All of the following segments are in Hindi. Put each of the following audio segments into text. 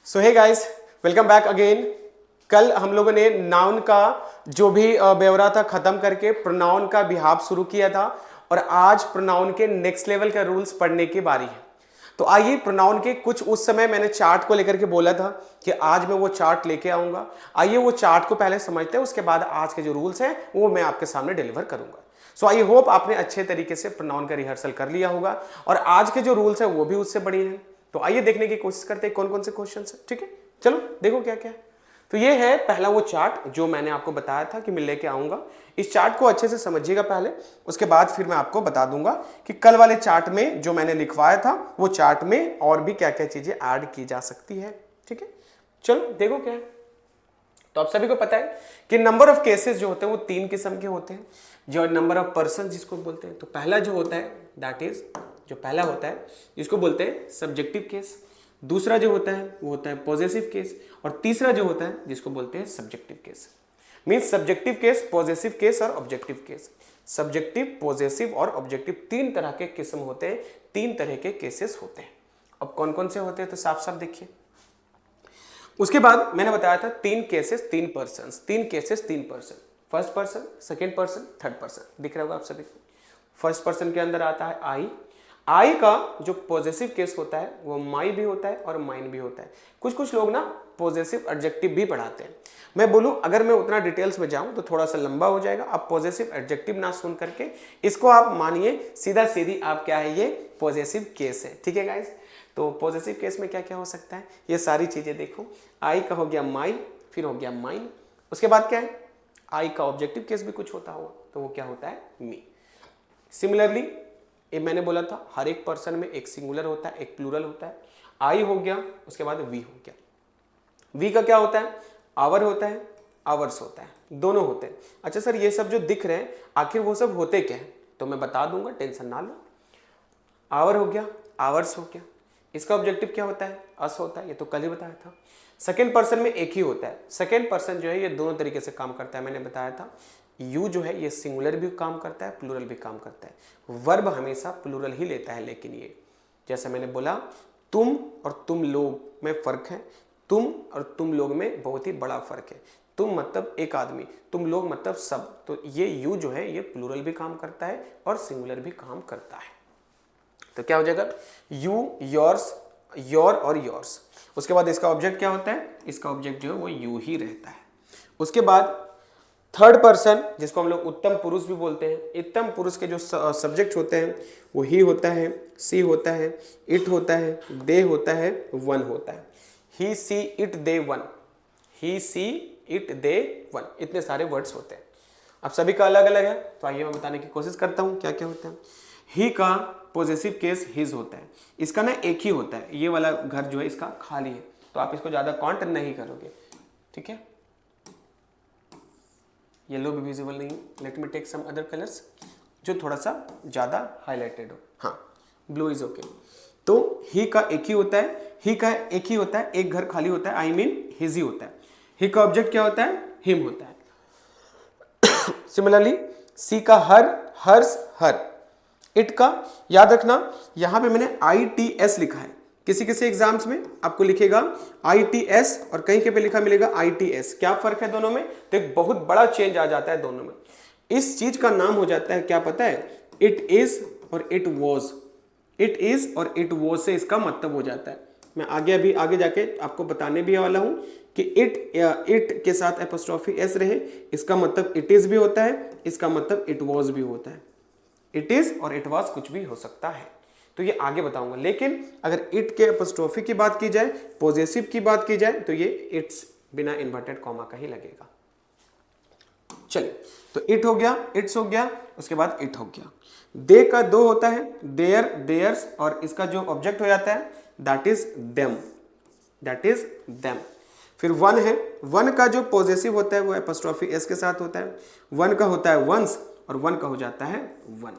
सो hey guys, welcome back again. कल हम लोगों ने नाउन का जो भी ब्यौरा था खत्म करके प्रोनाउन का बिहाफ शुरू किया था और आज प्रोनाउन के नेक्स्ट लेवल का रूल्स पढ़ने की बारी है। तो आइए प्रोनाउन के कुछ उस समय मैंने चार्ट को लेकर के बोला था कि आज मैं वो चार्ट लेके आऊंगा। आइए वो चार्ट को पहले समझते हैं, उसके बाद आज के जो रूल्स हैं वो मैं आपके सामने डिलीवर करूंगा। सो आई होप आपने अच्छे तरीके से प्रोनाउन का रिहर्सल कर लिया होगा और आज के जो रूल्स है वो भी उससे बढ़िया हैं। तो आइए देखने की कोशिश करते हैं कौन कौन से क्वेश्चन है। ठीक है, चलो देखो क्या क्या है। तो ये है पहला वो चार्ट जो मैंने आपको बताया था कि मैं लेके आऊंगा। इस चार्ट को अच्छे से समझिएगा पहले, उसके बाद फिर मैं आपको बता दूंगा कि कल वाले चार्ट में जो मैंने लिखवाया था वो चार्ट में और भी क्या क्या चीजें ऐड की जा सकती है। ठीक है, चलो देखो क्या है। तो आप सभी को पता है कि नंबर ऑफ केसेस जो होते हैं वो तीन किस्म के होते हैं। जो नंबर ऑफ पर्सन जिसको बोलते हैं, तो पहला जो होता है दैट इज, जो पहला होता है जिसको बोलते हैं सब्जेक्टिव केस। दूसरा जो होता है वो होता है पॉजेसिव केस और तीसरा जो होता है जिसको बोलते हैं subjective case. Means subjective case, possessive case और ऑब्जेक्टिव केस। सब्जेक्टिव, पॉजेसिव और ऑब्जेक्टिव तीन तरह के किस्म होते हैं, तीन तरह के केसेस होते हैं। अब कौन कौन से होते हैं तो साफ साफ देखिए। उसके बाद मैंने बताया था तीन केसेस तीन पर्सन, तीन केसेस तीन person. First person, second person, third person. दिख रहा होगा आप सभी को। फर्स्ट पर्सन के अंदर आता है आई। आई का जो पॉजेसिव केस होता है वो माई भी होता है और माइन भी होता है। कुछ कुछ लोग ना पॉजेसिव एडजेक्टिव भी पढ़ाते हैं। मैं बोलूं अगर मैं उतना डिटेल्स में जाऊं तो थोड़ा सा लंबा हो जाएगा। आप पॉजेसिव एडजेक्टिव ना सुन करके इसको आप मानिए सीधा सीधी आप क्या है, ये पॉजेसिव केस है। ठीक है गाइस, तो पॉजेसिव केस में क्या क्या हो सकता है ये सारी चीजें देखो। आई का हो गया माई, फिर हो गया माइन। उसके बाद क्या है, आई का ऑब्जेक्टिव केस भी कुछ होता होगा तो वो क्या होता है, मी। सिमिलरली ये मैंने बोला था हर एक पर्सन में एक सिंगुलर होता है, एक प्लूरल होता है। आई हो गया, उसके बाद वी हो गया। वी का क्या होता है, आवर होता है, आवर्स होता है, दोनों होते हैं। अच्छा सर ये सब जो दिख रहे हैं आखिर वो सब होते क्या है, तो मैं बता दूंगा, टेंशन ना लो। आवर हो गया, आवर्स हो गया। इसका ऑब्जेक्टिव क्या होता है, अस होता है, ये तो कल ही बताया था। सेकेंड पर्सन में एक ही होता है। सेकेंड पर्सन जो है ये दोनों तरीके से काम करता है, मैंने बताया था। यू जो है ये सिंगुलर भी काम करता है, प्लूरल भी काम करता है। वर्ब हमेशा प्लूरल ही लेता है, लेकिन ये जैसे मैंने बोला तुम और तुम लोग में फर्क है, तुम और तुम लोग में बहुत ही बड़ा फर्क है। तुम मतलब एक आदमी, तुम लोग मतलब सब। तो ये यू जो है ये प्लूरल भी काम करता है और सिंगुलर भी काम करता है। तो क्या हो जाएगा, यू, योर्स, योर और योर्स। उसके बाद इसका ऑब्जेक्ट क्या होता है, इसका ऑब्जेक्ट जो है वो यू ही रहता है। उसके बाद थर्ड पर्सन जिसको हम लोग उत्तम पुरुष भी बोलते हैं। उत्तम पुरुष के जो सब्जेक्ट होते हैं वो ही होता है, सी होता है, इट होता है, दे होता है, वन होता है। He, she, it, they, one. He, she, it, they, one, इतने सारे वर्ड्स होते हैं। अब सभी का अलग अलग है, तो आइए मैं बताने की कोशिश करता हूँ क्या क्या होता है। ही का पॉजेसिव केस हिज होता है। इसका ना एक ही होता है, ये वाला घर जो है इसका खाली है, तो आप इसको ज्यादा काउंट नहीं करोगे। ठीक है, येलो भी विजिबल नहीं। Let me take some other colours जो थोड़ा सा ज्यादा हाईलाइटेड हो। हाँ, ब्लू इज ओके। तो ही का एक ही होता है, ही का एक ही होता है, एक घर खाली होता है, आई मीन हिज ही होता है। ही का ऑब्जेक्ट क्या होता है, हिम होता है। सिमिलरली सी का हर, हर्स, हर। इट का याद रखना यहां पे मैंने आई टी एस लिखा है, किसी किसी एग्जाम्स में आपको लिखेगा आई टी एस और कहीं के पे लिखा मिलेगा आई टी एस। क्या फर्क है दोनों में, तो एक बहुत बड़ा चेंज आ जाता है दोनों में। इस चीज का नाम हो जाता है क्या पता है, इट इज और इट वॉज। इट इज और इट वॉज से इसका मतलब हो जाता है। मैं आगे अभी आगे जाके आपको बताने भी वाला हूं कि इट के साथ एपोस्ट्रोफी एस रहे, इसका मतलब इट इज भी होता है, इसका मतलब इट वॉज भी होता है। इट इज और इट वॉज कुछ भी हो सकता है, तो ये आगे बताऊंगा। लेकिन अगर इट के एपोस्ट्रोफी की बात की जाए, पॉजेसिव की बात की जाए, तो ये इट्स बिना इन्वर्टेड कॉमा का ही लगेगा। चलिए, तो इट हो गया, इट्स हो गया, उसके बाद इट हो गया। दे का दो होता है, देयर, देयर्स, और इसका जो ऑब्जेक्ट हो जाता है that is them, that is them. फिर वन है, वन का जो पॉजेसिव होता है वो एपोस्ट्रोफी एस के साथ होता है। वन का होता है वंस और वन का हो जाता है वन।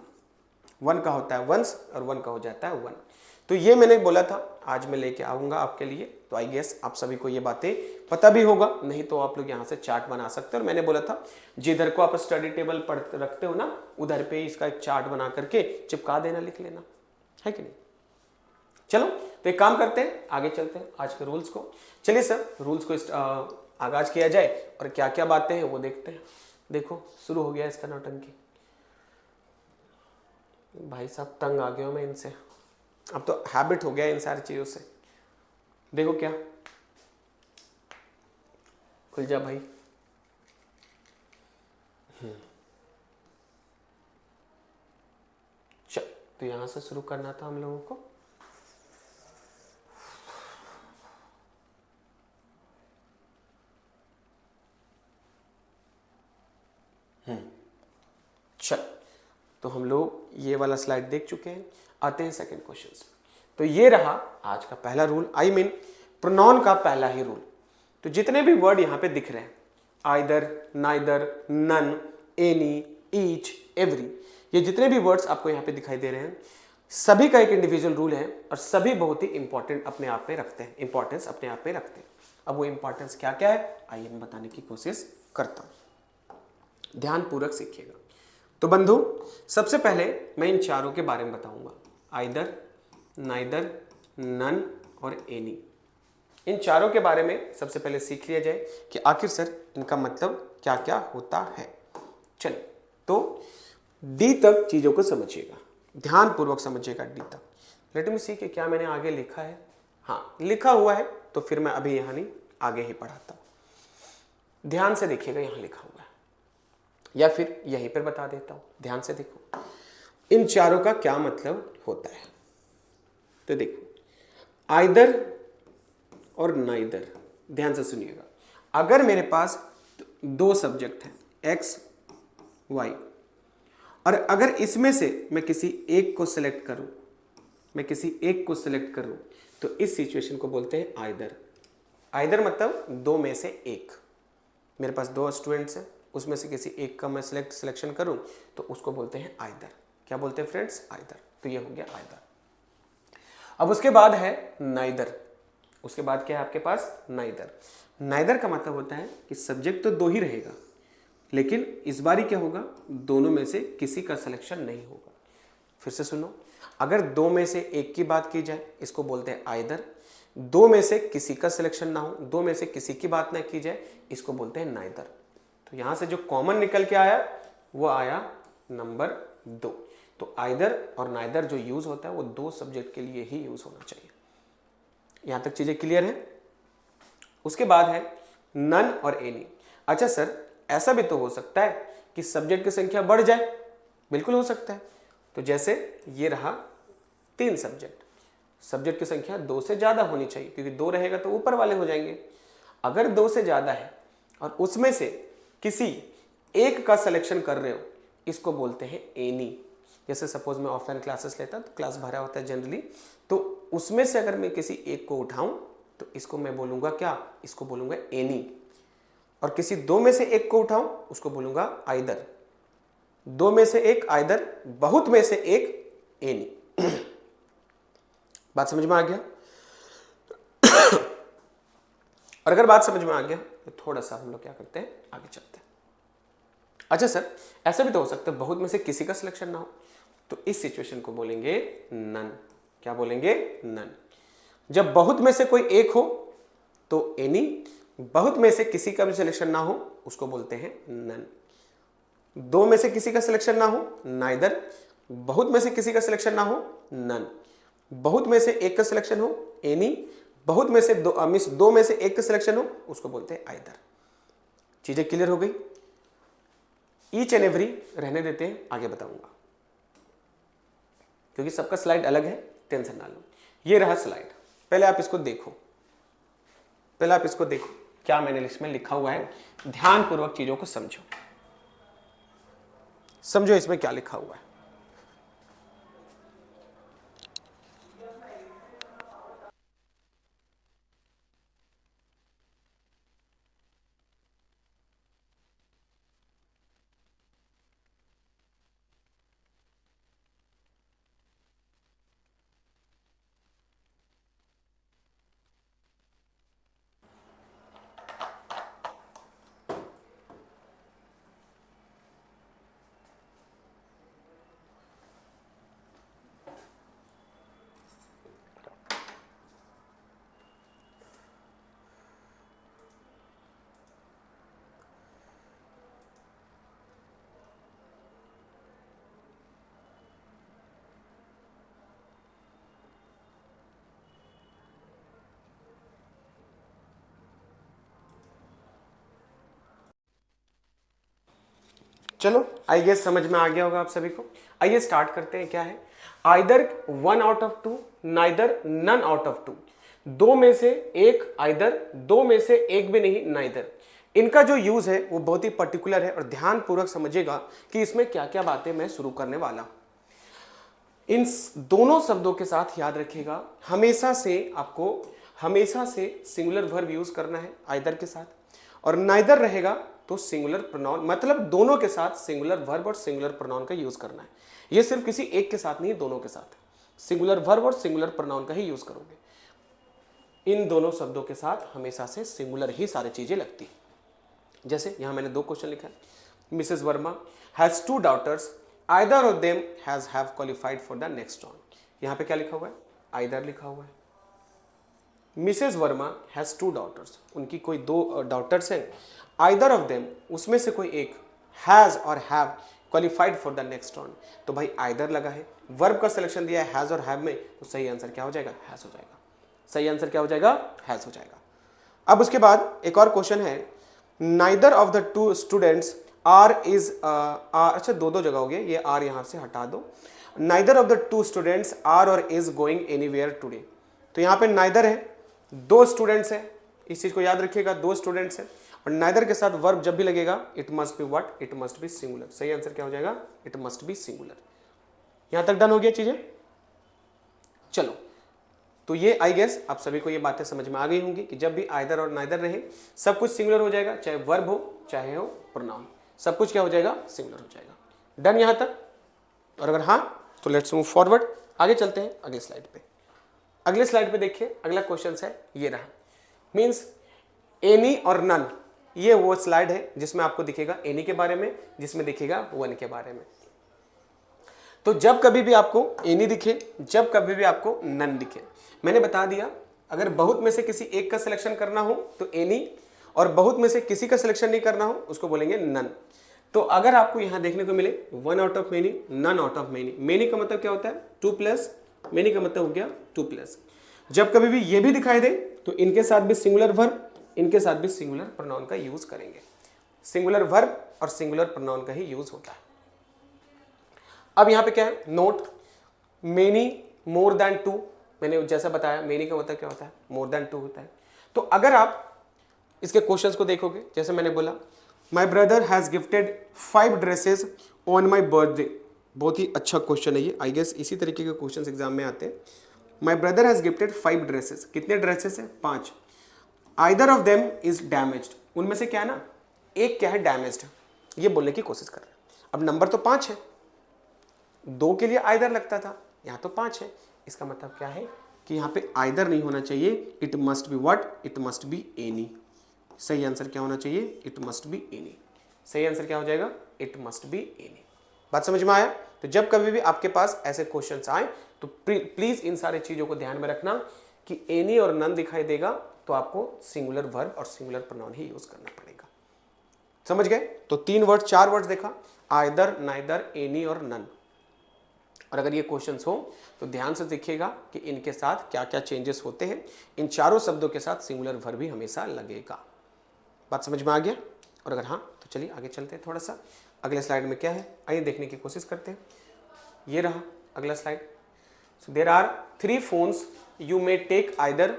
वन का होता है वंस और वन का हो जाता है वन। तो ये मैंने बोला था आज मैं लेके आऊंगा आपके लिए। तो आई गेस आप सभी को ये बातें पता भी होगा, नहीं तो आप लोग यहाँ से चार्ट बना सकते हो। और मैंने बोला था जिधर को आप स्टडी टेबल पढ़ रखते हो ना, उधर पे इसका एक चार्ट बना करके चिपका देना, लिख लेना, है कि नहीं। चलो तो एक काम करते हैं, आगे चलते हैं आज के रूल्स को। चलिए सर, रूल्स को आगाज किया जाए और क्या क्या बातें हैं वो देखते हैं। देखो शुरू हो गया इसका नौटंकी। भाई साहब तंग आ गया हूं मैं इनसे, अब तो हैबिट हो गया इन सारी चीजों से। देखो क्या, खुल जा भाई। चल, तो यहां से शुरू करना था हम लोगों को। चल, तो हम लोग ये वाला स्लाइड देख चुके हैं। आते हैं सेकंड क्वेश्चन। तो ये रहा आज का पहला रूल, आई मीन प्रोनाउन का पहला ही रूल। तो जितने भी वर्ड यहां पे दिख रहे हैं, either, neither, none, any, each, every, ये जितने भी वर्ड्स आपको यहां पे दिखाई दे रहे हैं, सभी का एक इंडिविजुअल रूल है और सभी बहुत ही इंपॉर्टेंट अपने आप में रखते हैं, इंपॉर्टेंस अपने आप में रखते हैं। अब वो इंपॉर्टेंस क्या क्या है आइए मैं बताने की कोशिश करता हूं, ध्यान पूर्वक सीखिएगा। तो बंधु, सबसे पहले मैं इन चारों के बारे में बताऊंगा, आइदर, नाइदर, नन और एनी। इन चारों के बारे में सबसे पहले सीख लिया जाए कि आखिर सर इनका मतलब क्या क्या होता है। चलिए, तो डी तक चीजों को समझिएगा, ध्यान पूर्वक समझिएगा डी तक। लेट मी सी कि क्या मैंने आगे लिखा है। हाँ, लिखा हुआ है, तो फिर मैं अभी यहां नहीं आगे ही पढ़ाता हूं। ध्यान से देखिएगा, यहां लिखा हुआ है या फिर यहीं पर बता देता हूं। ध्यान से देखो इन चारों का क्या मतलब होता है। तो देखो, आइदर और नाइदर, ध्यान से सुनिएगा। अगर मेरे पास दो सब्जेक्ट हैं एक्स वाई, और अगर इसमें से मैं किसी एक को सिलेक्ट करूं, तो इस सिचुएशन को बोलते हैं आइदर। आइदर मतलब दो में से एक। मेरे पास दो स्टूडेंट्स हैं, उसमें से किसी एक का मैं सिलेक्शन करूं तो उसको बोलते हैं आइदर। क्या बोलते हैं फ्रेंड्स? आइदर। तो ये हो गया आइदर। अब उसके बाद है नाइदर। उसके बाद क्या है आपके पास? नाइदर। नाइदर का मतलब होता है कि सब्जेक्ट तो दो ही रहेगा, लेकिन इस बारी क्या होगा, दोनों में से किसी का सिलेक्शन नहीं होगा। फिर से सुनो, अगर दो में से एक की बात की जाए इसको बोलते हैं आइदर, दो में से किसी का सिलेक्शन ना हो, दो में से किसी की बात ना की जाए, इसको बोलते हैं नाइदर। तो यहां से जो कॉमन निकल के आया वो आया नंबर 2। तो आइदर और नाइदर जो यूज होता है वो दो सब्जेक्ट के लिए ही यूज होना चाहिए। यहां तक चीजें क्लियर है? उसके बाद है नन और एनी। अच्छा सर, ऐसा भी तो हो सकता है कि सब्जेक्ट की संख्या बढ़ जाए। बिल्कुल हो सकता है। तो जैसे ये रहा 3 सब्जेक्ट, सब्जेक्ट की संख्या 2 से ज्यादा होनी चाहिए, क्योंकि 2 रहेगा तो ऊपर वाले हो जाएंगे। अगर 2 से ज्यादा है और उसमें से किसी एक का सिलेक्शन कर रहे हो, इसको बोलते हैं एनी। जैसे सपोज मैं ऑफलाइन क्लासेस लेता तो क्लास भरा होता है जनरली, तो उसमें से अगर मैं किसी एक को उठाऊं तो इसको मैं बोलूंगा क्या? इसको बोलूंगा एनी। और किसी दो में से एक को उठाऊं उसको बोलूंगा आइदर। दो में से एक आइदर, बहुत में से एक एनी। बात समझ में आ गया? और अगर बात समझ में आ गया तो थोड़ा सा हम लोग क्या करते हैं, आगे चलते हैं। अच्छा सर, ऐसा भी तो हो सकता है बहुत में से किसी का सिलेक्शन ना हो, तो इस सिचुएशन को बोलेंगे नन। क्या बोलेंगे? नन। जब बहुत में से कोई एक हो तो एनी, बहुत में से किसी का भी सिलेक्शन ना हो उसको बोलते हैं नन। दो में से किसी का सिलेक्शन ना हो नाइदर, बहुत में से किसी का सिलेक्शन ना हो नन, बहुत में से एक का सिलेक्शन हो एनी, बहुत में से दो में से एक का सिलेक्शन हो उसको बोलते हैं आइदर। चीजें क्लियर हो गई? ईच एंड एवरी रहने देते हैं, आगे बताऊंगा, क्योंकि सबका स्लाइड अलग है, टेंशन ना लो। ये रहा स्लाइड, पहले आप इसको देखो, क्या मैंने इसमें लिखा हुआ है। ध्यान पूर्वक चीजों को समझो इसमें क्या लिखा हुआ है। चलो आई गेस समझ में आ गया होगा आप सभी को। आइए स्टार्ट करते हैं। क्या है? Either one out of two, neither, none out of two. दो में से एक, आइदर, दो में से एक भी नहीं, नाइदर। इनका जो यूज है वो बहुत ही पर्टिकुलर है और ध्यान पूर्वक समझिएगा कि इसमें क्या क्या बातें मैं शुरू करने वाला। इन दोनों शब्दों के साथ याद रखिएगा, हमेशा से सिंगुलर वर्ब यूज करना है आइदर के साथ, और नाइदर रहेगा तो सिंगुलर प्रोनाउन, मतलब दोनों के साथ सिंगुलर वर्ब और सिंगुलर प्रोनाउन का यूज करना है। ये सिर्फ किसी एक के साथ नहीं, दोनों के साथ सिंगुलर वर्ब और सिंगुलर प्रोनाउन का ही यूज करोगे। इन दोनों शब्दों के साथ हमेशा से सिंगुलर ही सारी चीजें लगती है। जैसे यहां मैंने दो क्वेश्चन लिखा है। Mrs Verma has two daughters, either of them has have qualified for the next round. यहां पे क्या लिखा हुआ है? आइदर लिखा हुआ है। Mrs Verma has two daughters, उनकी कोई दो डॉटर्स हैं। आइदर ऑफ देम, उसमें से कोई एक, हैज और have qualified for the next round. तो भाई आइदर लगा है, वर्ब का सिलेक्शन दिया है हैज और हैव में, तो सही आंसर क्या हो जाएगा? हैज हो जाएगा। सही आंसर क्या हो जाएगा? हैज हो जाएगा। अब उसके बाद एक और क्वेश्चन है, neither of the two students are is are, अच्छा दो जगह हो गया, ये आर यहां से हटा दो। Neither of the two students are और इज गोइंग एनीवेयर टुडे। तो यहां पे नाइदर है, दो स्टूडेंट्स है, इस चीज को याद रखिएगा, दो स्टूडेंट्स है, और नाइदर के साथ वर्ब जब भी लगेगा it must be what? It must be singular. सही आंसर क्या हो जाएगा? It must be singular. यहां तक डन हो गया चीजें? चलो, तो ये आई गेस आप सभी को ये बातें समझ में आ गई होंगी कि जब भी आइदर और नाइदर रहे सब कुछ सिंगुलर हो जाएगा, चाहे वर्ब हो चाहे हो प्रोनाउन, सब कुछ क्या हो जाएगा? सिंगुलर हो जाएगा। डन यहां तक? और अगर हाँ तो लेट्स मूव फॉरवर्ड, आगे चलते हैं अगले स्लाइड पे। अगले स्लाइड पे देखिए, अगला क्वेश्चन है ये रहा, मीन्स एनी और नन। ये वो स्लाइड है जिसमें आपको दिखेगा एनी के बारे में, जिसमें दिखेगा वन के बारे में। तो जब कभी भी आपको एनी दिखे, जब कभी भी आपको नन दिखे, मैंने बता दिया अगर बहुत में से किसी एक का सिलेक्शन करना हो तो एनी, और बहुत में से किसी का सिलेक्शन नहीं करना हो उसको बोलेंगे नन। तो अगर आपको यहां देखने को मिले one out of many, none out of many, many का मतलब क्या होता है? टू प्लस, मेनी का मतलब हो गया टू प्लस। जब कभी भी ये भी दिखाई दे तो इनके साथ भी सिंगुलर वर्ब, इनके साथ भी सिंगुलर प्रोनाउन का यूज करेंगे। सिंगुलर वर्ब और सिंगुलर प्रोनाउन का ही यूज होता है। अब यहां पे क्या है? Note, many more than two, मैंने जैसा बताया मेनी का मतलब क्या होता है? मोर देन टू होता है। तो अगर आप इसके क्वेश्चंस को देखोगे, जैसे मैंने बोला my brother has gifted 5 dresses on my birthday, बहुत ही अच्छा क्वेश्चन है ये, आई गेस इसी तरीके के क्वेश्चंस एग्जाम में आते हैं। My brother has gifted 5 dresses, कितने ड्रेसेस है? 5। Either of them is damaged, उनमें से क्या है ना, एक क्या है? डैमेज्ड, ये बोलने की कोशिश कर रहे हैं। अब नंबर तो 5 है, 2 के लिए आइदर लगता था, यहां तो 5 है, इसका मतलब क्या है कि यहां पे आइदर नहीं होना चाहिए, it must be what? It must be any. सही आंसर क्या होना चाहिए? It must be any. सही आंसर क्या हो जाएगा? It must be any. बात समझ में आया? तो जब कभी भी आपके पास ऐसे क्वेश्चंस आए तो प्लीज इन सारी चीजों को ध्यान में रखना कि एनी और नन दिखाई देगा तो आपको सिंगुलर वर्ब और सिंगुलर प्रोनाउन ही यूज करना पड़ेगा। समझ गए? तो 3 वर्ड 4 वर्ड देखा, आइदर, नाइदर, एनी और नन। और अगर ये क्वेश्चंस हो तो ध्यान से देखिएगा कि इनके साथ क्या क्या चेंजेस होते हैं। इन चारों शब्दों के साथ सिंगुलर वर्ब भी हमेशा लगेगा। बात समझ में आ गया? और अगर हाँ तो चलिए आगे चलते हैं थोड़ा सा। अगले स्लाइड में क्या है आइए देखने की कोशिश करते हैं। ये रहा अगला slide. So there are 3 phones you may take either,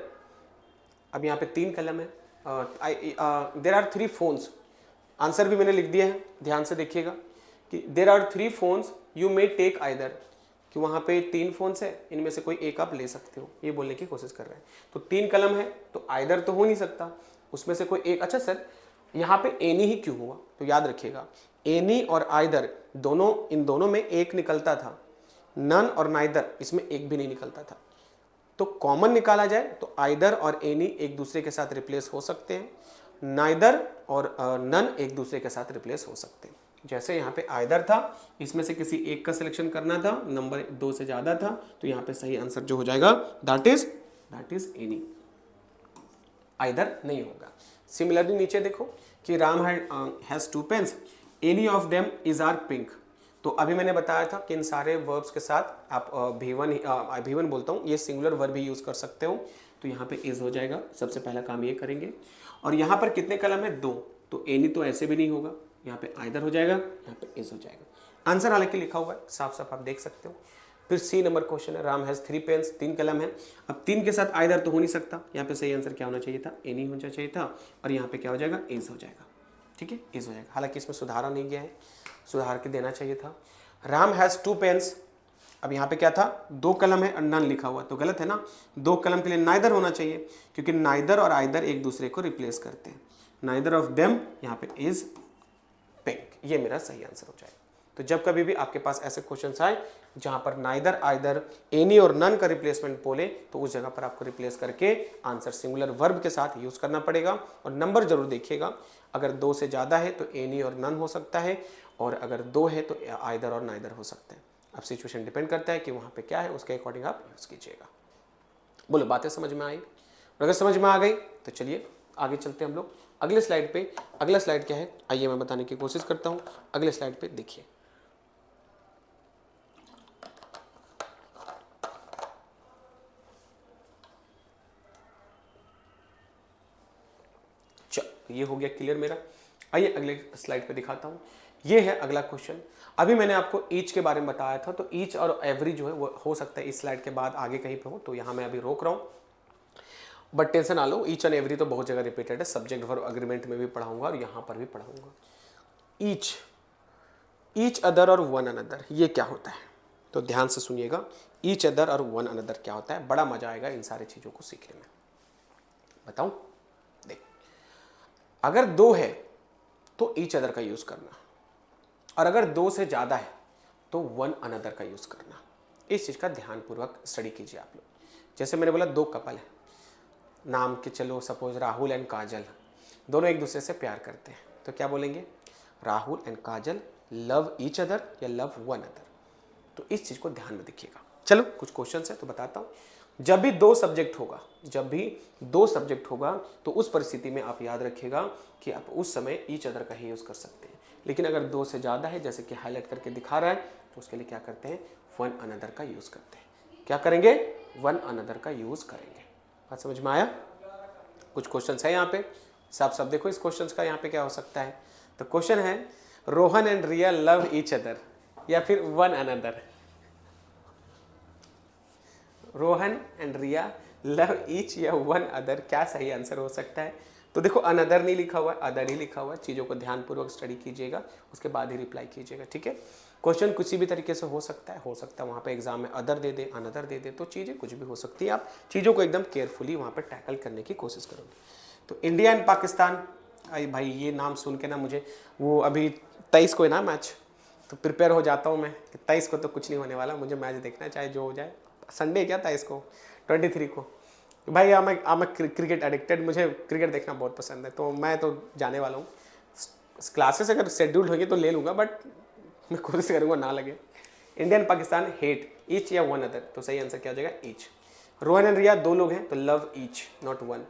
अब यहाँ पे 3 कलम है। देयर आर 3 फोन्स, आंसर भी मैंने लिख दिया है, ध्यान से देखिएगा कि there are 3 phones you may take either, कि वहाँ पे 3 फोन्स है, इनमें से कोई एक आप ले सकते हो, ये बोलने की कोशिश कर रहे हैं। तो 3 कलम है तो आइदर तो हो नहीं सकता, उसमें से कोई एक। अच्छा सर यहाँ पे एनी ही क्यों हुआ? तो याद रखिएगा एनी और आइदर दोनों, इन दोनों में एक निकलता था, नन और नाइदर इसमें एक भी नहीं निकलता था। तो कॉमन निकाला जाए तो आइदर और एनी एक दूसरे के साथ रिप्लेस हो सकते हैं, नाइदर और नन एक दूसरे के साथ रिप्लेस हो सकते हैं। जैसे यहाँ पे आइदर था, इसमें से किसी एक का सिलेक्शन करना था, नंबर 2 से ज्यादा था, तो यहाँ पे सही आंसर जो हो जाएगा दैट इज एनी, आइदर नहीं होगा। सिमिलरली नीचे देखो कि Ram has 2 pens, any of them is are pink. तो अभी मैंने बताया था कि इन सारे वर्ब्स के साथ आप V1 बोलता हूँ, ये सिंगुलर वर्ब भी यूज कर सकते हो। तो यहाँ पे इज हो जाएगा, सबसे पहला काम ये करेंगे। और यहाँ पर कितने कलम है? 2, तो एनी तो ऐसे भी नहीं होगा, यहाँ पे आइदर हो जाएगा, यहाँ पे इज हो जाएगा। आंसर हालांकि लिखा हुआ है, साफ साफ आप देख सकते हो। फिर सी नंबर क्वेश्चन है, राम हैज 3 पेन्स, 3 कलम है। अब 3 के साथ आइदर तो हो नहीं सकता, यहाँ पे सही आंसर क्या होना चाहिए था, एनी होना चाहिए था, और यहाँ पे क्या हो जाएगा, इज हो जाएगा। ठीक है, इज हो जाएगा। हालांकि इसमें सुधारा नहीं गया है, सुधार के देना चाहिए था। राम हैज 2 पेन्स, अब यहाँ पे क्या था, 2 कलम है और नन लिखा हुआ, तो गलत है ना। 2 कलम के लिए नाइदर होना चाहिए, क्योंकि नाइदर और आइदर एक दूसरे को रिप्लेस करते हैं। नाइदर ऑफ देम, यहाँ पे इज पिंक, ये मेरा सही आंसर हो जाएगा। तो जब कभी भी आपके पास ऐसे क्वेश्चंस आए जहां पर नाइदर, आइदर, एनी और नन का रिप्लेसमेंट बोले, तो उस जगह पर आपको रिप्लेस करके आंसर सिंगुलर वर्ब के साथ यूज करना पड़ेगा। और नंबर जरूर देखिएगा, अगर 2 से ज्यादा है तो एनी और नन हो सकता है, और अगर 2 है तो आइदर और नाइदर हो सकते हैं। अब सिचुएशन डिपेंड करता है कि वहां पे क्या है, उसके अकॉर्डिंग आप यूज कीजिएगा। बोलो, बातें समझ में आई? और अगर समझ में आ गई तो चलिए आगे चलते हैं हम लोग अगले स्लाइड पे। अगला स्लाइड क्या है, आइए मैं बताने की कोशिश करता हूं। अगले स्लाइड पे देखिए, चलो ये हो गया क्लियर मेरा। आइए अगले स्लाइड पे दिखाता हूं। ये है अगला क्वेश्चन। अभी मैंने आपको ईच के बारे में बताया था, तो ईच और एवरी जो है वो हो सकता है इस स्लाइड के बाद आगे कहीं पे हो, तो यहां मैं अभी रोक रहा हूं। बट टेंशन ना लो, ईच एंड एवरी तो बहुत जगह रिपीटेड है, सब्जेक्ट वर्ब अग्रीमेंट में भी पढ़ाऊंगा और यहां पर भी पढ़ाऊंगा। ईच, ईच अदर और वन अनदर, ये क्या होता है, तो ध्यान से सुनिएगा। ईच अदर और वन अनदर क्या होता है, बड़ा मजा आएगा इन सारी चीजों को सीखने में। बताऊं, देख, अगर 2 है तो ईच अदर का यूज करना, और अगर 2 से ज्यादा है तो वन अनदर का यूज करना। इस चीज का ध्यानपूर्वक स्टडी कीजिए आप लोग। जैसे मैंने बोला 2 कपल है, नाम के चलो सपोज राहुल एंड काजल, दोनों एक दूसरे से प्यार करते हैं, तो क्या बोलेंगे, Rahul and Kajal love each other या लव वन अदर। तो इस चीज को ध्यान में रखिएगा। चलो कुछ क्वेश्चन है तो बताता हूं। जब भी 2 सब्जेक्ट होगा, जब भी 2 सब्जेक्ट होगा, तो उस परिस्थिति में आप याद रखिएगा कि आप उस समय ईच अदर का ही यूज कर सकते हैं। लेकिन अगर 2 से ज्यादा है, जैसे कि हाईलाइट करके दिखा रहा है, तो उसके लिए क्या करते हैं, वन अनदर का यूज करते हैं। क्या करेंगे, वन अनदर का यूज करेंगे। बात समझ में आया? कुछ क्वेश्चन है यहाँ पे, साफ साफ देखो इस क्वेश्चन का यहाँ पे क्या हो सकता है। तो क्वेश्चन है, Rohan and Riya love each other या फिर one another. Rohan and Riya love each या वन अदर, क्या सही आंसर हो सकता है? तो देखो अनदर नहीं लिखा हुआ है, अदर ही लिखा हुआ है। चीज़ों को ध्यानपूर्वक स्टडी कीजिएगा, उसके बाद ही रिप्लाई कीजिएगा, ठीक है। क्वेश्चन किसी भी तरीके से हो सकता है वहाँ पे एग्जाम में other they they, another they दे, तो चीज़ें कुछ भी हो सकती है। आप चीज़ों को एकदम केयरफुली वहाँ पे टैकल करने की कोशिश करोगे। तो इंडिया एंड पाकिस्तान, आई भाई ये नाम सुन के ना मुझे वो अभी 23 को है ना मैच, तो प्रिपेयर हो जाता हूँ मैं कि 23 को तो कुछ नहीं होने वाला, मुझे मैच देखना है चाहे जो हो जाए। संडे क्या था इसको, 23 को। भाई आम क्रिकेट एडिक्टेड, मुझे क्रिकेट देखना बहुत पसंद है, तो मैं तो जाने वाला हूँ। क्लासेस अगर शेड्यूल्ड होगी तो ले लूँगा, बट मैं कोशिश करूँगा ना लगे। इंडियन पाकिस्तान हेट ईच या वन अदर, तो सही आंसर क्या हो जाएगा, ईच। रोहन एंड रिया 2 लोग हैं तो love each not one.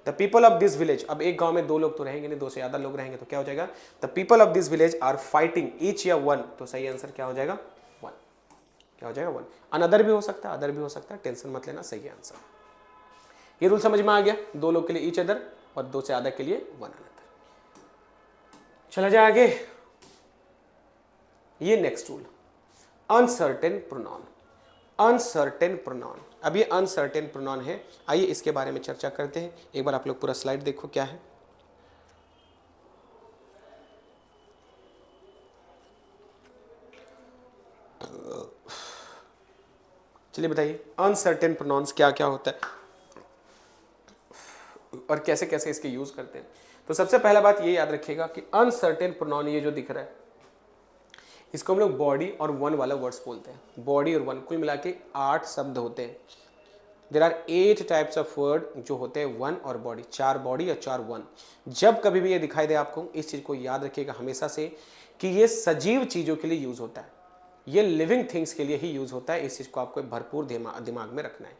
The people of this village, अब एक गांव में 2 लोग तो रहेंगे नहीं, 2 से ज़्यादा लोग रहेंगे, तो क्या हो जाएगा, the people of this village are fighting each या वन, तो सही आंसर क्या हो जाएगा, वन। क्या हो जाएगा, वन। अनदर भी हो सकता है, अदर भी हो सकता है, टेंशन मत लेना, सही आंसर। ये रूल समझ में आ गया, 2 लोग के लिए ईच अदर और 2 से ज़्यादा के लिए वन अनदर। चला जाए आगे, ये next rule, uncertain pronoun. Uncertain pronoun, अब ये अनसर्टेन प्रोनाउन है, आइए इसके बारे में चर्चा करते हैं। एक बार आप लोग पूरा स्लाइड देखो क्या है। चलिए बताइए अनसर्टेन प्रोनाउंस क्या क्या होता है और कैसे कैसे इसके यूज करते हैं। तो सबसे पहला बात ये याद रखिएगा कि अनसर्टेन प्रोनाउन ये जो दिख रहा है, इसको हम लोग बॉडी और वन वाला वर्ड्स बोलते हैं। बॉडी और वन कुल मिला के 8 शब्द होते हैं। There are 8 types of word जो होते हैं वन और बॉडी, 4 बॉडी और 4 वन। जब कभी भी ये दिखाई दे आपको, इस चीज़ को याद रखिएगा हमेशा से कि ये सजीव चीज़ों के लिए यूज होता है, ये लिविंग थिंग्स के लिए ही यूज होता है। इस चीज़ को आपको भरपूर दिमाग में रखना है।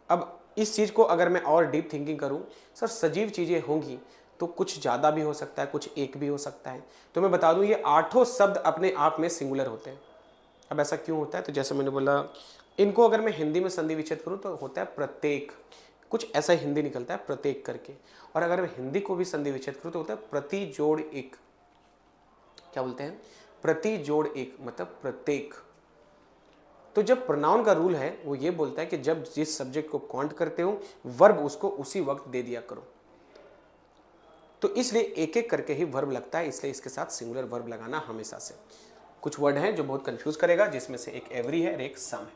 अब इस चीज़ को अगर मैं और डीप थिंकिंग करूं, सर सजीव चीज़ें होंगी तो कुछ ज़्यादा भी हो सकता है, कुछ एक भी हो सकता है। तो मैं बता दूं ये 8 शब्द अपने आप में सिंगुलर होते हैं। अब ऐसा क्यों होता है, तो जैसे मैंने बोला, इनको अगर मैं हिंदी में संधि विच्छेद करूं तो होता है प्रत्येक, कुछ ऐसा हिंदी निकलता है प्रत्येक करके। और अगर मैं हिंदी को भी संधि विच्छेद करूं तो होता है प्रति जोड़ एक। क्या बोलते हैं, प्रति जोड़ एक, मतलब प्रत्येक। तो जब प्रोनाउन का रूल है वो ये बोलता है कि जब जिस सब्जेक्ट को काउंट करते हो वर्ब उसको उसी वक्त दे दिया करो। तो इसलिए एक एक करके ही वर्ब लगता है, इसलिए इसके साथ सिंगुलर वर्ब लगाना हमेशा से। कुछ वर्ड हैं जो बहुत कंफ्यूज करेगा, जिसमें से एक एवरी है और एक सम है,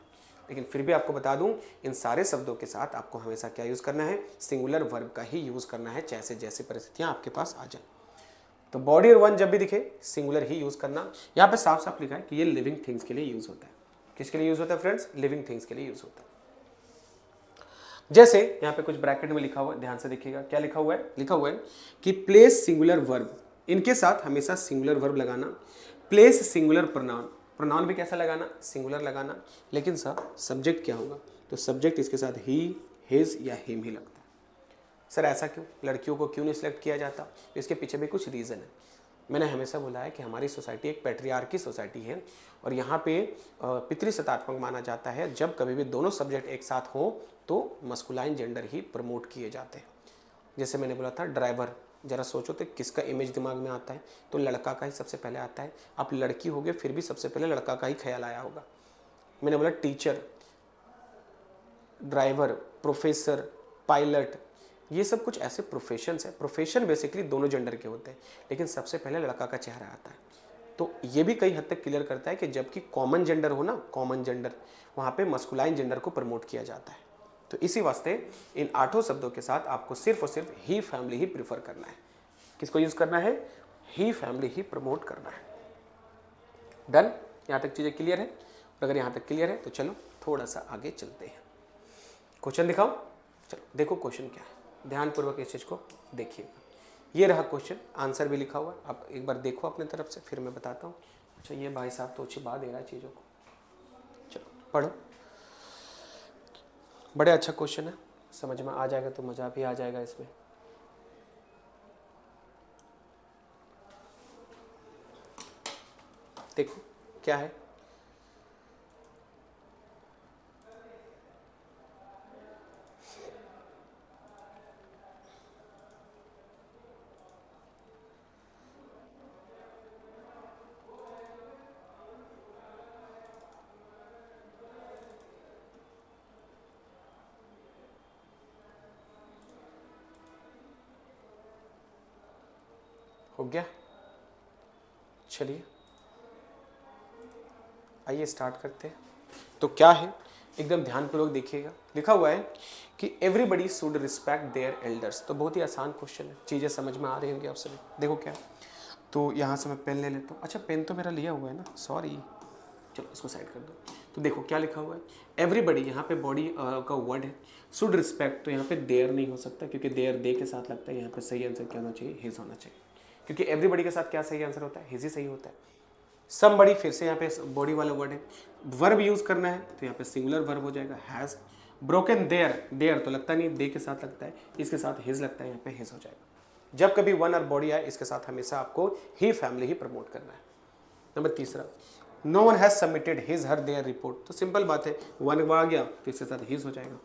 लेकिन फिर भी आपको बता दूं इन सारे शब्दों के साथ आपको हमेशा क्या यूज करना है, सिंगुलर वर्ब का ही यूज करना है, जैसे जैसे परिस्थितियां आपके पास आ जाए। तो बॉडी और वन जब भी दिखे सिंगुलर ही यूज करना। यहाँ पे साफ साफ लिखा है कि ये लिविंग थिंग्स के लिए यूज होता है। किसके लिए यूज होता है फ्रेंड्स, लिविंग थिंग्स के लिए यूज होता है। जैसे यहाँ पे कुछ ब्रैकेट में लिखा हुआ है, ध्यान से देखिएगा क्या लिखा हुआ है, लिखा हुआ है कि प्लेस सिंगुलर वर्ब, इनके साथ हमेशा सिंगुलर वर्ब लगाना। प्लेस सिंगुलर प्रोनाउन, प्रोनाउन भी कैसा लगाना, सिंगुलर लगाना। लेकिन सर सब्जेक्ट क्या होगा, तो सब्जेक्ट इसके साथ ही, हिज या हिम ही लगता है। सर ऐसा क्यों, लड़कियों को क्यों नहीं सिलेक्ट किया जाता, इसके पीछे भी कुछ रीज़न है। मैंने हमेशा बोला है कि हमारी सोसाइटी एक पैट्रियार्की सोसाइटी है और यहाँ पे पितृसत्तात्मक माना जाता है। जब कभी भी दोनों सब्जेक्ट एक साथ हो तो मस्कुलाइन जेंडर ही प्रमोट किए जाते हैं। जैसे मैंने बोला था ड्राइवर, जरा सोचो तो किसका इमेज दिमाग में आता है, तो लड़का का ही सबसे पहले आता है। आप लड़की होगे फिर भी सबसे पहले लड़का का ही ख्याल आया होगा। मैंने बोला टीचर, ड्राइवर, प्रोफेसर, पायलट, ये सब कुछ ऐसे प्रोफेशंस है। प्रोफेशन बेसिकली दोनों जेंडर के होते हैं, लेकिन सबसे पहले लड़का का चेहरा आता है। तो ये भी कई हद तक क्लियर करता है कि जबकि कॉमन जेंडर हो ना, कॉमन जेंडर, वहाँ पे मस्कुलाइन जेंडर को प्रमोट किया जाता है। तो इसी वास्ते इन 8 शब्दों के साथ आपको सिर्फ और सिर्फ ही फैमिली ही प्रीफर करना है। किसको यूज करना है, ही फैमिली ही प्रमोट करना है। डन, यहाँ तक चीज़ें क्लियर है। और अगर यहाँ तक क्लियर है तो चलो थोड़ा सा आगे चलते हैं। क्वेश्चन दिखाओ, चलो देखो क्वेश्चन क्या है, ध्यानपूर्वक इस चीज़ को देखिएगा। ये रहा क्वेश्चन, आंसर भी लिखा हुआ है, आप एक बार देखो अपने तरफ से, फिर मैं बताता हूँ। अच्छा ये भाई साहब तो छिपा दे रहा है चीज़ों को, चलो पढ़ो। बड़े अच्छा क्वेश्चन है, समझ में आ जाएगा तो मज़ा भी आ जाएगा इसमें। देखो क्या है, हो गया। चलिए आइए स्टार्ट करते हैं। तो क्या है, एकदम ध्यानपूर्वक देखिएगा। लिखा हुआ है कि everybody should respect their elders. तो बहुत ही आसान क्वेश्चन है, चीज़ें समझ में आ रही होंगी आप सभी। देखो क्या, तो यहाँ से मैं पेन ले लेता हूँ। अच्छा पेन तो मेरा लिया हुआ है ना, सॉरी, चलो इसको साइड कर दो। तो देखो क्या लिखा हुआ है, एवरीबडी, यहाँ पे बॉडी का वर्ड है, शुड रिस्पेक्ट, तो यहाँ पे देयर नहीं हो सकता क्योंकि देयर दे के साथ लगता है। यहाँ पे सही आंसर क्या होना चाहिए, हिज होना चाहिए, क्योंकि एवरीबडी के साथ क्या सही आंसर होता है, हिज ही सही होता है। समबडी, फिर से यहाँ पे बॉडी वाला वर्ड है, वर्ब यूज करना है तो यहाँ पे सिंगुलर वर्ब हो जाएगा, हैज। ब्रोकन देयर, देयर तो लगता नहीं, दे के साथ लगता है, इसके साथ हिज लगता है, यहाँ पे हिज हो जाएगा। जब कभी वन और बॉडी आए इसके साथ हमेशा आपको ही फैमिली ही प्रमोट करना है। नंबर तीसरा, no one has submitted his her their report. तो सिंपल बात है, वन आ गया तो इसके साथ हिज हो जाएगा।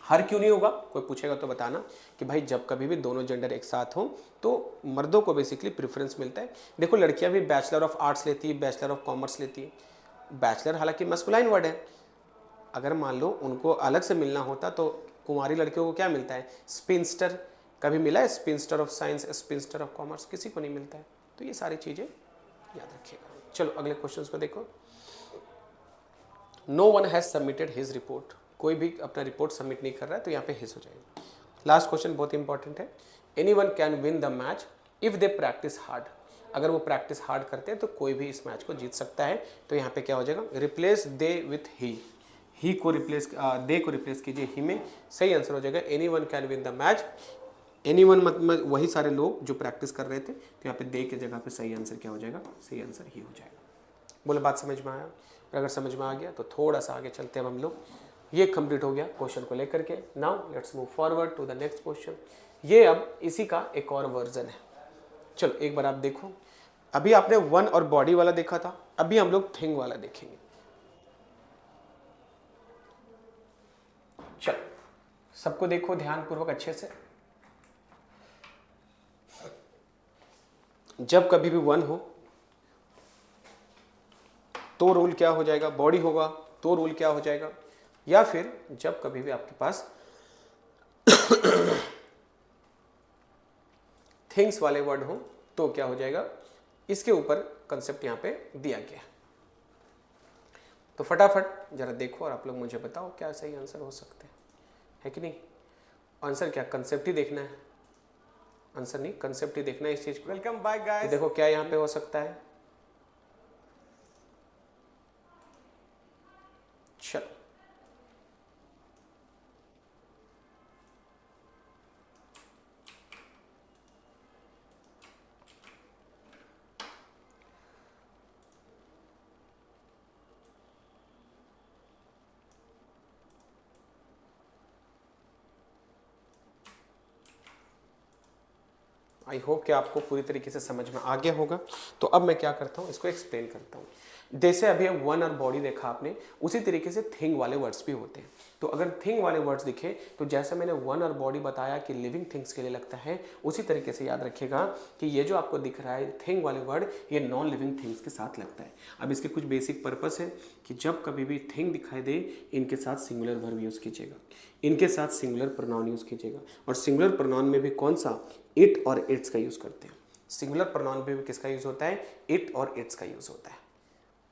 हर क्यों नहीं होगा, कोई पूछेगा तो बताना कि भाई जब कभी भी दोनों जेंडर एक साथ हो तो मर्दों को बेसिकली प्रेफरेंस मिलता है। देखो लड़कियां भी बैचलर ऑफ आर्ट्स लेती है, बैचलर ऑफ कॉमर्स लेती है। बैचलर हालांकि मस्कुलाइन वर्ड है, अगर मान लो उनको अलग से मिलना होता तो कुंवारी लड़कियों को क्या मिलता है, स्पिंस्टर। कभी मिला है sphincter of science, sphincter of commerce, किसी को नहीं मिलता है। तो ये सारी चीज़ें याद रखिएगा। चलो अगले क्वेश्चन को देखो। No one has submitted his report, कोई भी अपना रिपोर्ट सबमिट नहीं कर रहा है तो यहाँ पे हिज हो जाएगा। लास्ट क्वेश्चन बहुत इंपॉर्टेंट है, any one can win the match if they practice hard. अगर वो प्रैक्टिस हार्ड करते हैं तो कोई भी इस मैच को जीत सकता है। तो यहाँ पे क्या हो जाएगा, रिप्लेस दे विथ ही को रिप्लेस, दे को रिप्लेस कीजिए ही में, सही आंसर हो जाएगा any one can win the match. Any one मतलब वही सारे लोग जो प्रैक्टिस कर रहे थे, तो यहाँ पे दे के जगह पे सही आंसर क्या हो जाएगा, सही आंसर ही हो जाएगा। बोले बात समझ में आया, और अगर समझ में आ गया तो थोड़ा सा आगे चलते हैं हम लोग। ये कंप्लीट हो गया क्वेश्चन को लेकर के। Now let's move forward to the next question. ये अब इसी का एक और वर्जन है। चलो एक बार आप देखो, अभी आपने वन और बॉडी वाला देखा था, अभी हम लोग थिंग वाला देखेंगे। चलो सबको देखो ध्यानपूर्वक अच्छे से। जब कभी भी वन हो तो रूल क्या हो जाएगा, बॉडी होगा तो रूल क्या हो जाएगा, या फिर जब कभी भी आपके पास थिंग्स वाले वर्ड हो तो क्या हो जाएगा, इसके ऊपर कंसेप्ट यहां पे दिया गया। तो फटाफट जरा देखो और आप लोग मुझे बताओ क्या सही आंसर हो सकते है कि नहीं। आंसर क्या, कंसेप्ट ही देखना है, आंसर नहीं कंसेप्ट ही देखना है इस चीज को। Welcome bye guys. देखो क्या यहां पे हो सकता है, चलो आई होप कि आपको पूरी तरीके से समझ में आ गया होगा। तो अब मैं क्या करता हूँ, इसको एक्सप्लेन करता हूँ। जैसे अभी वन और बॉडी देखा आपने, उसी तरीके से थिंग वाले वर्ड्स भी होते हैं। तो अगर थिंग वाले वर्ड्स दिखे तो जैसे मैंने वन और बॉडी बताया कि लिविंग थिंग्स के लिए लगता है, उसी तरीके से याद रखिएगा कि ये जो आपको दिख रहा है थिंग वाले वर्ड, ये नॉन लिविंग थिंग्स के साथ लगता है। अब इसके कुछ बेसिक पर्पस है कि जब कभी भी थिंग दिखाई दे, इनके साथ सिंगुलर वर्ब यूज़ कीजिएगा, इनके साथ सिंगुलर प्रोनाउन यूज़ कीजिएगा। और सिंगुलर प्रोनाउन में भी कौन सा, इट और इट्स का यूज़ करते हैं। सिंगुलर प्रोनाउन में भी किसका यूज़ होता है, इट और इट्स का यूज़ होता है।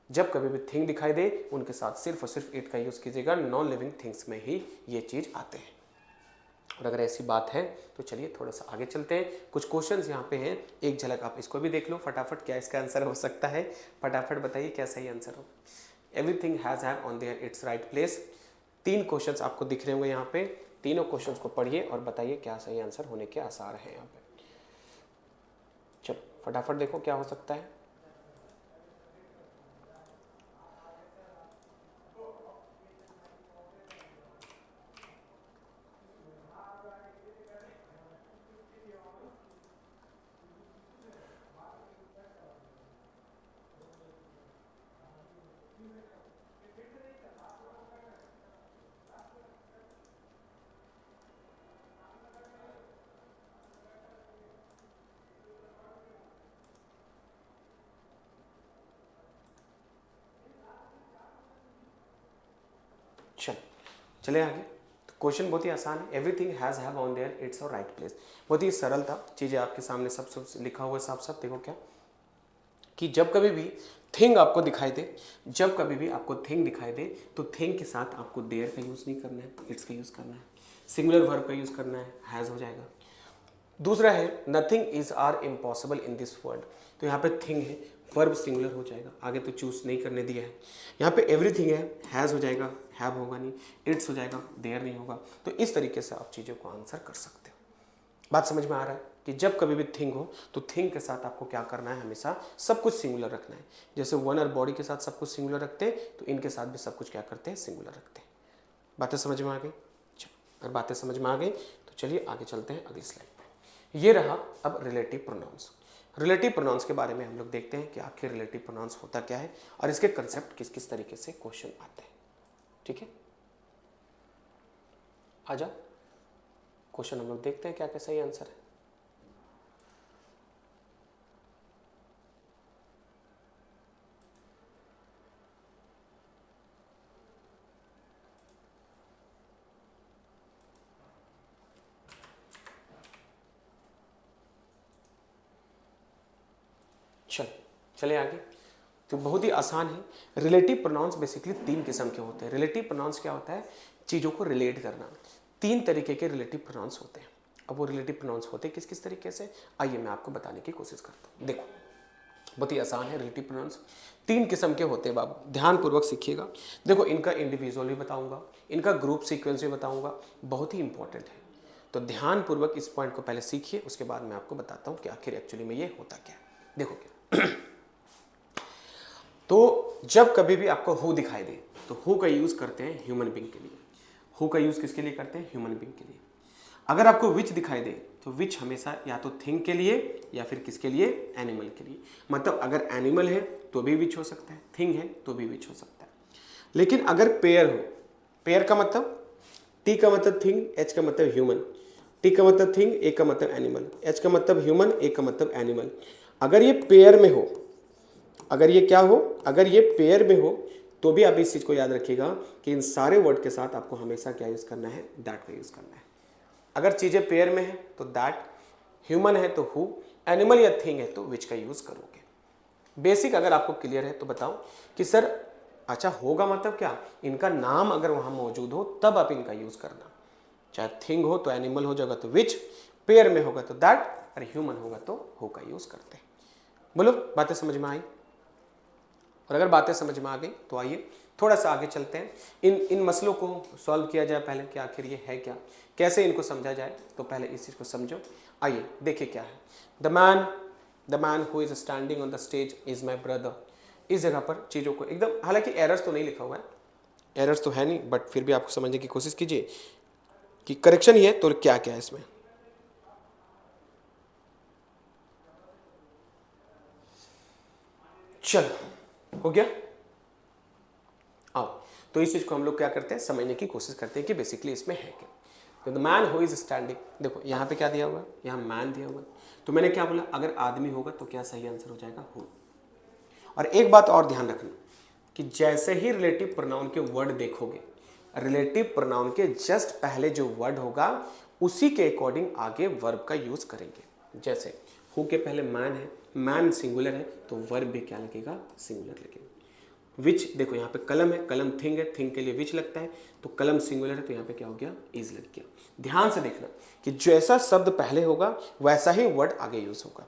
जब कभी भी थिंग दिखाई दे, उनके साथ सिर्फ और सिर्फ इट का यूज़ कीजिएगा। नॉन लिविंग थिंग्स में ही ये चीज़ आते हैं। और अगर ऐसी बात है तो चलिए थोड़ा सा आगे चलते हैं। कुछ क्वेश्चंस यहाँ पे हैं, एक झलक आप इसको भी देख लो फटाफट, क्या इसका आंसर हो सकता है। फटाफट बताइए क्या सही आंसर हो। Everything has have on their it's right place. 3 questions आपको दिख रहे होंगे यहाँ पे, तीनों क्वेश्चंस को पढ़िए और बताइए क्या सही आंसर होने के आसार हैं यहाँ पे। चलो फटाफट देखो क्या हो सकता है। चले आगे। तो क्वेश्चन बहुत ही आसान है। Everything has have on their it's और राइट प्लेस। बहुत ही सरल था, चीज़ें आपके सामने सब लिखा हुआ है साफ साफ। देखो क्या कि जब कभी भी थिंग आपको दिखाई दे, जब कभी भी आपको थिंग दिखाई दे तो थिंग के साथ आपको देयर का यूज़ नहीं करना है, इट्स का यूज़ करना है। सिंगुलर वर्ब का यूज़ करना है, हैज़ हो जाएगा। दूसरा है nothing is are impossible in this world. तो यहाँ पे थिंग है, वर्ब सिंगुलर हो जाएगा, आगे तो चूज नहीं करने दिया है। यहाँ पे एवरीथिंग है, हैज़ हो जाएगा, हैव होगा नहीं, इट्स हो जाएगा, देयर नहीं होगा। तो इस तरीके से आप चीज़ों को आंसर कर सकते हो। बात समझ में आ रहा है कि जब कभी भी थिंग हो तो थिंग के साथ आपको क्या करना है, हमेशा सब कुछ सिंगुलर रखना है। जैसे वन और बॉडी के साथ सब कुछ सिंगुलर रखते हैं, तो इनके साथ भी सब कुछ क्या करते हैं, सिंगुलर रखते हैं। बातें समझ में आ गई। चलो अगर बातें समझ में आ गई तो चलिए आगे चलते हैं अगली स्लाइड पे। ये रहा अब रिलेटिव प्रोनाउंस। रिलेटिव प्रोनाउंस के बारे में हम लोग देखते हैं कि आखिर रिलेटिव प्रोनाउंस होता क्या है और इसके कंसेप्ट किस किस तरीके से क्वेश्चन आते हैं। ठीक है, आजा क्वेश्चन हम लोग देखते हैं क्या क्या सही आंसर है। चले आगे। तो बहुत ही आसान है। रिलेटिव प्रोनाउंस बेसिकली 3 किस्म के होते हैं। रिलेटिव प्रोनाउंस क्या होता है, चीज़ों को रिलेट करना। 3 तरीके के रिलेटिव प्रोनाउंस होते हैं। अब वो रिलेटिव प्रोनाउंस होते हैं किस किस तरीके से, आइए मैं आपको बताने की कोशिश करता हूँ। देखो बहुत ही आसान है। रिलेटिव प्रोनाउंस 3 किस्म के होते हैं बाबू, ध्यानपूर्वक सीखिएगा। देखो इनका इंडिविजुअल भी बताऊंगा, इनका ग्रुप सीक्वेंस भी बताऊंगा, बहुत ही इंपॉर्टेंट है। तो ध्यानपूर्वक इस पॉइंट को पहले सीखिए, उसके बाद मैं आपको बताता हूँ कि आखिर एक्चुअली में ये होता क्या है। देखो क्या तो जब कभी भी आपको हु दिखाई दे तो हु का यूज करते हैं ह्यूमन बीइंग के लिए। हु का यूज किसके लिए करते हैं, ह्यूमन बीइंग के लिए। अगर आपको विच दिखाई दे तो विच हमेशा या तो थिंग के लिए या फिर किसके लिए, एनिमल के लिए। मतलब अगर एनिमल है तो भी विच हो सकता है, थिंग है तो भी विच हो सकता है। लेकिन अगर पेयर हो, पेयर का मतलब टी का मतलब थिंग, एच का मतलब ह्यूमन, टी का मतलब थिंग, ए का मतलब एनिमल, एच का मतलब ह्यूमन, ए का मतलब एनिमल। अगर ये पेयर में हो अगर ये क्या हो, अगर ये पेयर में हो तो भी आप इस चीज़ को याद रखिएगा कि इन सारे वर्ड के साथ आपको हमेशा क्या यूज़ करना है, दैट का यूज़ करना है। अगर चीज़ें पेयर में है तो दैट, ह्यूमन है तो हु, एनिमल या थिंग है तो विच का यूज़ करोगे। बेसिक अगर आपको क्लियर है तो बताओ कि सर अच्छा होगा मतलब क्या, इनका नाम अगर वहाँ मौजूद हो तब आप इनका यूज़ करना। चाहे थिंग हो तो एनिमल हो जाएगा तो विच, पेयर में होगा तो दैट, और ह्यूमन होगा तो हु का यूज़ करते हैं। बोलो बातें समझ में आई? और अगर बातें समझ में आ गई तो आइए थोड़ा सा आगे चलते हैं, इन मसलों को सॉल्व किया जाए पहले कि आखिर ये है क्या, कैसे इनको समझा जाए। तो पहले इस चीज़ को समझो। आइए देखिए क्या है। The man who is standing on the stage is my brother. इस जगह पर चीज़ों को एकदम, हालांकि एरर्स तो नहीं लिखा हुआ है, एरर्स तो है नहीं, बट फिर भी आपको समझने की कोशिश कीजिए कि करेक्शन ही है तो क्या क्या है इसमें। चलो हो गया। आओ तो इस चीज को हम लोग क्या करते हैं, समझने की कोशिश करते हैं कि बेसिकली इसमें है क्या। तो the man who is standing, देखो यहाँ पे क्या दिया हुआ है, यहाँ मैन दिया हुआ है, तो मैंने क्या बोला, अगर आदमी होगा तो क्या सही आंसर हो जाएगा, हु। और एक बात और ध्यान रखना कि जैसे ही रिलेटिव प्रोनाउन के वर्ड देखोगे, रिलेटिव प्रोनाउन के जस्ट पहले जो वर्ड होगा उसी के अकॉर्डिंग आगे वर्ब का यूज करेंगे। जैसे हु के पहले मैन है, मैन सिंगुलर है तो वर्ब भी क्या लगेगा, सिंगुलर लगेगा। विच, देखो यहाँ पे कलम है, कलम थिंग है, थिंग के लिए विच लगता है, तो कलम सिंगुलर है तो यहाँ पे क्या हो गया, इज लग गया। ध्यान से देखना कि जैसा शब्द पहले होगा वैसा ही वर्ड आगे यूज होगा,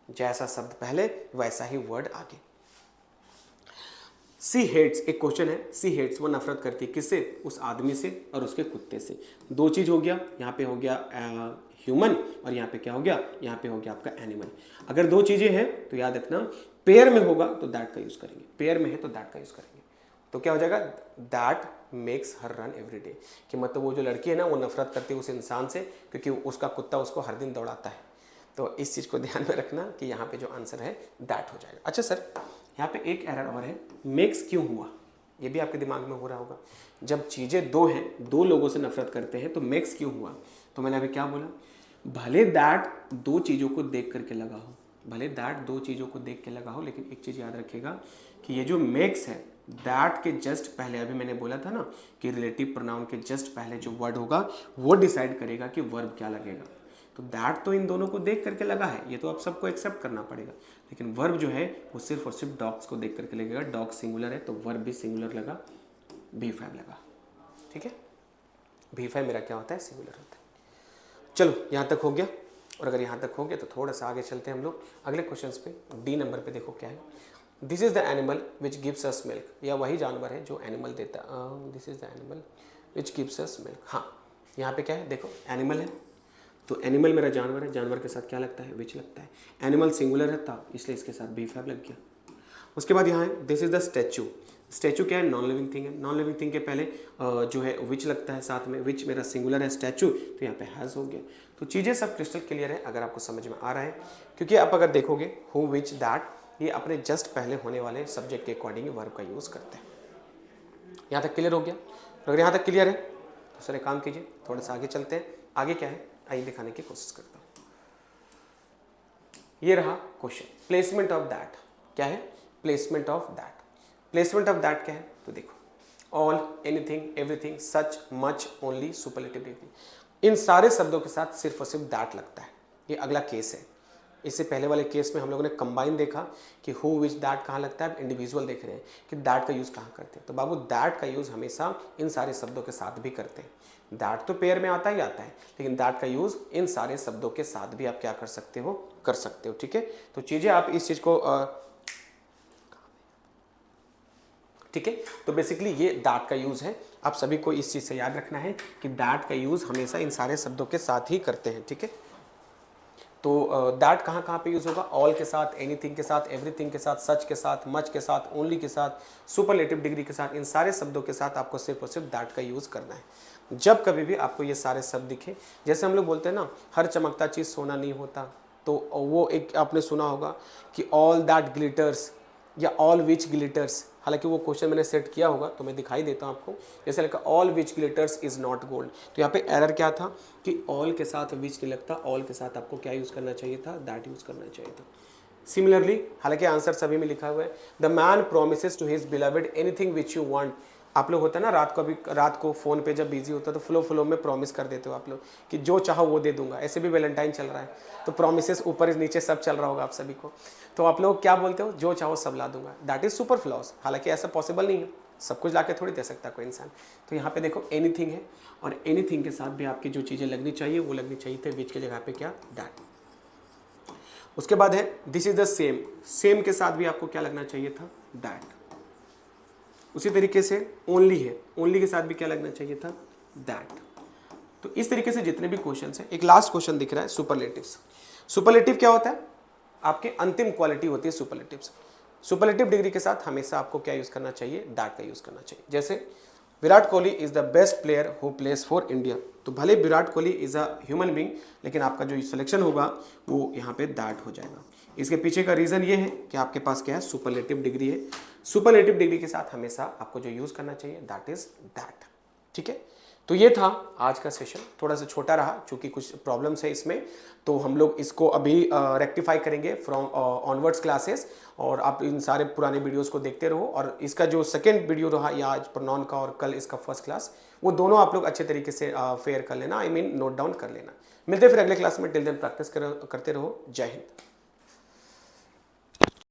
जैसा शब्द पहले वैसा ही वर्ड आगे। सी हेट्स, एक क्वेश्चन है, सी हेट्स, वो नफरत करती है किससे, उस आदमी से और उसके कुत्ते से। दो चीज हो गया, यहाँ पे हो गया ह्यूमन और यहाँ पे क्या हो गया, यहाँ पे हो गया आपका एनिमल। अगर दो चीजें हैं तो याद रखना पेयर में होगा तो दैट का यूज करेंगे, पेयर में है तो दैट का यूज करेंगे। तो क्या हो जाएगा, that makes her run every day, कि मतलब वो जो लड़की है ना वो नफरत करती है उस इंसान से क्योंकि उसका कुत्ता उसको हर दिन दौड़ाता है। तो इस चीज को ध्यान में रखना कि यहाँ पे जो आंसर है दैट हो जाएगा। अच्छा सर यहाँ पे एक एरर और है, मेक्स क्यों हुआ, ये भी आपके दिमाग में हो रहा होगा। जब चीज़ें दो हैं, दो लोगों से नफरत करते हैं तो मेक्स क्यों हुआ, तो मैंने अभी क्या बोला, भले दैट दो चीज़ों को देख करके लगा हो, भले दैट दो चीज़ों को देख के लगा हो, लेकिन एक चीज़ याद रखिएगा कि ये जो मेक्स है दैट के जस्ट पहले, अभी मैंने बोला था ना कि रिलेटिव प्रोनाउन के जस्ट पहले जो वर्ड होगा वो डिसाइड करेगा कि वर्ब क्या लगेगा। तो दैट तो इन दोनों को देख करके लगा है, ये तो आप सबको एक्सेप्ट करना पड़ेगा, लेकिन वर्ब जो है वो सिर्फ और सिर्फ डॉग्स को देख करके लगेगा। डॉग सिंगुलर है तो वर्ब भी सिंगुलर लगा, B5 लगा, ठीक है। B5 मेरा क्या होता है, सिंगुलर होता है। चलो यहाँ तक हो गया, और अगर यहाँ तक हो गया तो थोड़ा सा आगे चलते हैं हम लोग अगले क्वेश्चन पे। डी नंबर पे देखो क्या है, this is the animal which gives us milk, या वही जानवर है जो एनिमल देता, this is the animal which gives us milk. हाँ यहाँ पे क्या है, देखो एनिमल है तो एनिमल मेरा जानवर है, जानवर के साथ क्या लगता है, विच लगता है। एनिमल सिंगुलर है था इसलिए इसके साथ B5 लग गया। उसके बाद यहाँ है this is the statue, statue क्या है, नॉन लिविंग थिंग है, नॉन लिविंग थिंग के पहले जो है विच लगता है साथ में, विच मेरा सिंगुलर है, स्टैचू तो यहाँ पे हैज़ हो गया। तो चीज़ें सब क्रिस्टल क्लियर है अगर आपको समझ में आ रहा है, क्योंकि आप अगर देखोगे हु विच दैट ये अपने जस्ट पहले होने वाले सब्जेक्ट के अकॉर्डिंग वर्ब का यूज़ करते हैं। यहाँ तक क्लियर हो गया, अगर यहाँ तक क्लियर है तो सर एक काम कीजिए थोड़ा सा आगे चलते हैं। आगे क्या है आइए दिखाने की कोशिश करता हूँ। ये रहा क्वेश्चन, प्लेसमेंट ऑफ दैट क्या है, placement of that. Placement of that क्या है तो देखो, ऑल, एनीथिंग, एवरीथिंग, सच, मच, ओनली, सुपरलेटिव डिग्री, इन सारे शब्दों के साथ सिर्फ और सिर्फ दैट लगता है। ये अगला केस है, इससे पहले वाले केस में हम लोगों ने कंबाइन देखा कि हु विच दैट कहाँ लगता है, इंडिविजुअल देख रहे हैं कि दैट का यूज़ कहाँ करते हैं। तो बाबू दैट का यूज़ हमेशा इन सारे शब्दों के साथ भी करते हैं। दैट तो पेयर में आता ही आता है, लेकिन दैट का यूज़ इन सारे शब्दों के साथ भी आप क्या कर सकते हो, कर सकते हो, ठीक है। तो चीज़ें आप इस चीज़ को ठीक है, तो बेसिकली ये दैट का यूज़ है। आप सभी को इस चीज़ से याद रखना है कि दैट का यूज़ हमेशा इन सारे शब्दों के साथ ही करते हैं, ठीक है। तो दैट कहाँ कहाँ पे यूज़ होगा, ऑल के साथ, एनीथिंग के साथ, एवरीथिंग के साथ, सच के साथ, मच के साथ, ओनली के साथ, सुपरलेटिव डिग्री के साथ, इन सारे शब्दों के साथ आपको सिर्फ और सिर्फ दैट का यूज़ करना है। जब कभी भी आपको ये सारे शब्द दिखे, जैसे हम लोग बोलते हैं ना हर चमकता चीज़ सोना नहीं होता, तो वो एक आपने सुना होगा कि ऑल दैट ग्लिटर्स या ऑल विच ग्लिटर्स, हालांकि वो क्वेश्चन मैंने सेट किया होगा तो मैं दिखाई देता हूँ आपको। जैसे लिखा all which glitters is not gold, तो यहाँ पे एरर क्या था कि ऑल के साथ विच नहीं लगता, ऑल के साथ आपको क्या यूज़ करना चाहिए था, दैट यूज़ करना चाहिए था। सिमिलरली, हालांकि आंसर सभी में लिखा हुआ है, the man promises to his beloved anything which you want. आप लोग होता है ना रात को फोन पे जब बिजी होता है तो फ्लो में प्रॉमिस कर देते हो आप लोग कि जो चाहो वो दे दूंगा। ऐसे भी वैलेंटाइन चल रहा है तो प्रॉमिसेस ऊपर नीचे सब चल रहा होगा आप सभी को। तो आप लोग क्या बोलते हो, जो चाहो सब ला दूंगा। That is super floss. हालांकि ऐसा पॉसिबल नहीं है, सब कुछ ला के थोड़ी दे सकता कोई इंसान। तो यहाँ पे देखो एनीथिंग है, और एनीथिंग के साथ भी आपकी जो चीज़ें लगनी चाहिए वो लगनी चाहिए थे, विच की जगह पे क्या, दैट। उसके बाद है this is the same. Same के साथ भी आपको क्या लगना चाहिए था, दैट। उसी तरीके से ओनली है, ओनली के साथ भी क्या लगना चाहिए था, दैट। तो इस तरीके से जितने भी क्वेश्चन हैं, एक लास्ट क्वेश्चन दिख रहा है सुपरलेटिव्स। सुपरलेटिव क्या होता है, आपके अंतिम क्वालिटी होती है सुपरलेटिव्स। सुपरलेटिव डिग्री के साथ हमेशा आपको क्या यूज करना चाहिए, दैट का यूज करना चाहिए। जैसे Virat Kohli is the best player who plays for India, तो भले Virat Kohli is a human being, लेकिन आपका जो सिलेक्शन होगा वो यहाँ पे दैट हो जाएगा। इसके पीछे का रीजन ये है कि आपके पास क्या है, सुपरलेटिव डिग्री है। सुपरलेटिव डिग्री के साथ हमेशा आपको जो यूज करना चाहिए दैट इज दैट। ठीक है, तो ये था आज का सेशन। थोड़ा सा छोटा रहा क्योंकि कुछ प्रॉब्लम्स है इसमें, तो हम लोग इसको अभी रेक्टिफाई करेंगे फ्रॉम ऑनवर्ड्स क्लासेस। और आप इन सारे पुराने वीडियोस को देखते रहो, और इसका जो सेकंड वीडियो रहा या आज प्रोनाउन का और कल इसका फर्स्ट क्लास, वो दोनों आप लोग अच्छे तरीके से फेयर कर लेना, आई मीन नोट डाउन कर लेना। मिलते फिर अगले क्लास में। टिल देन प्रैक्टिस करते रहो। जय हिंद।